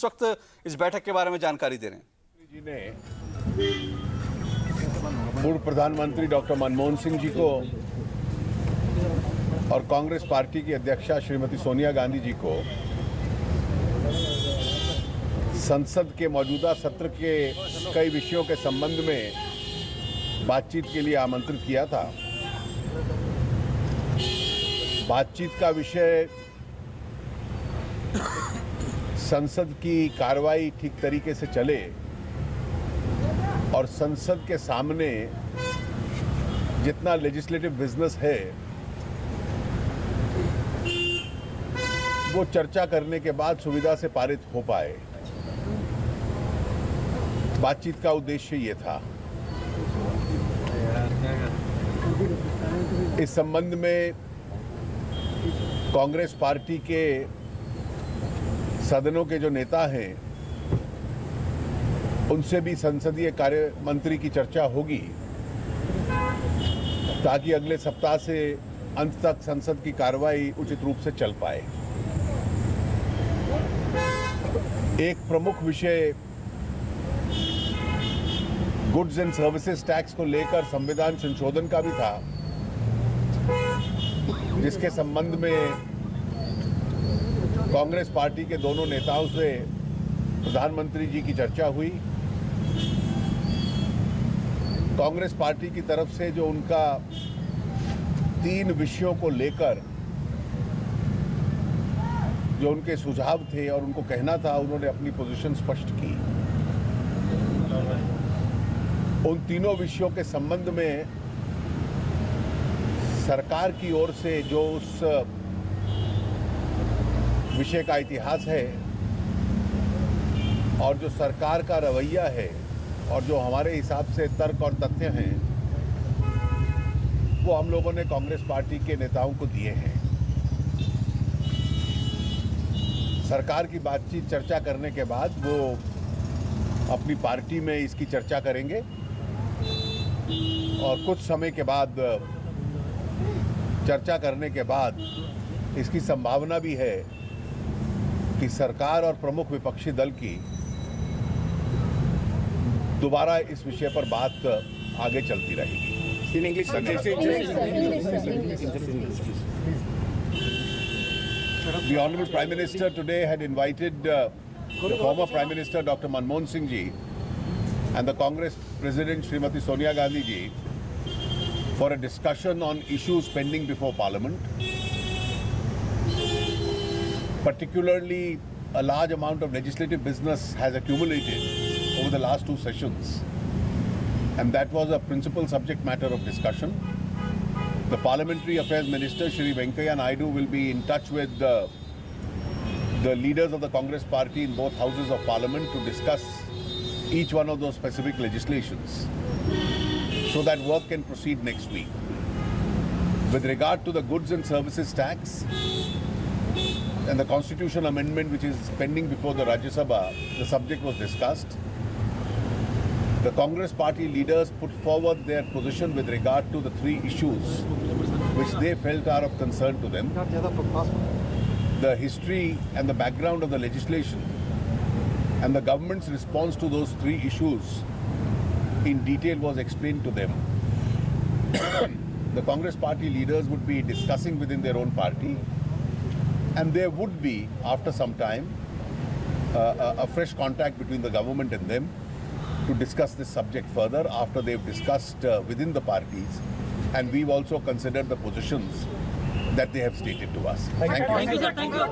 इस वक्त इस बैठक के बारे में जानकारी दे रहे हैं। जी ने पूर्व प्रधानमंत्री डॉक्टर मनमोहन सिंह जी को और कांग्रेस पार्टी की अध्यक्षा श्रीमती सोनिया गांधी जी को संसद के मौजूदा सत्र के कई विषयों के संबंध में बातचीत के लिए आमंत्रित किया था। बातचीत का विषय संसद की कार्रवाई ठीक तरीके से चले और संसद के सामने जितना लेजिस्लेटिव बिजनेस है वो चर्चा करने के बाद सुविधा से पारित हो पाए। बातचीत का उद्देश्य ये था। इस संबंध में कांग्रेस पार्टी के सदनों के जो नेता हैं उनसे भी संसदीय कार्य मंत्री की चर्चा होगी ताकि अगले सप्ताह से अंत तक संसद की कार्रवाई उचित रूप से चल पाए। एक प्रमुख विषय गुड्स एंड सर्विसेज टैक्स को लेकर संविधान संशोधन का भी था, जिसके संबंध में कांग्रेस पार्टी के दोनों नेताओं से प्रधानमंत्री जी की चर्चा हुई। कांग्रेस पार्टी की तरफ से जो उनका 3 विषयों को लेकर जो उनके सुझाव थे और उनको कहना था, उन्होंने अपनी पोजीशन स्पष्ट की। उन तीनों विषयों के संबंध में सरकार की ओर से जो उस विषय का इतिहास है और जो सरकार का रवैया है और जो हमारे हिसाब से तर्क और तथ्य हैं, वो हम लोगों ने कांग्रेस पार्टी के नेताओं को दिए हैं। सरकार की बातचीत चर्चा करने के बाद वो अपनी पार्टी में इसकी चर्चा करेंगे और कुछ समय के बाद चर्चा करने के बाद इसकी संभावना भी है कि सरकार और प्रमुख विपक्षी दल की दोबारा इस विषय पर बात आगे चलती रहेगी। In English, The Honorable Prime Minister today had invited the former Prime Minister Dr. Manmohan Singh ji and the Congress President Srimati Sonia Gandhi ji for a discussion on issues pending before Parliament. Particularly, a large amount of legislative business has accumulated over the last 2 sessions, and that was a principal subject matter of discussion. The Parliamentary Affairs Minister Shri Venkaiah Naidu will be in touch with the leaders of the Congress Party in both houses of Parliament to discuss each one of those specific legislations so that work can proceed next week. With regard to the goods and services tax and the constitution amendment which is pending before the Rajya Sabha, the subject was discussed. The Congress party leaders put forward their position with regard to the 3 issues which they felt are of concern to them. The history and the background of the legislation and the government's response to those 3 issues in detail was explained to them. The Congress party leaders would be discussing within their own party, and there would be, after some time, a fresh contact between the government and them to discuss this subject further after they've discussed within the parties, and we've also considered the positions that they have stated to us. Thank you, sir. Thank you.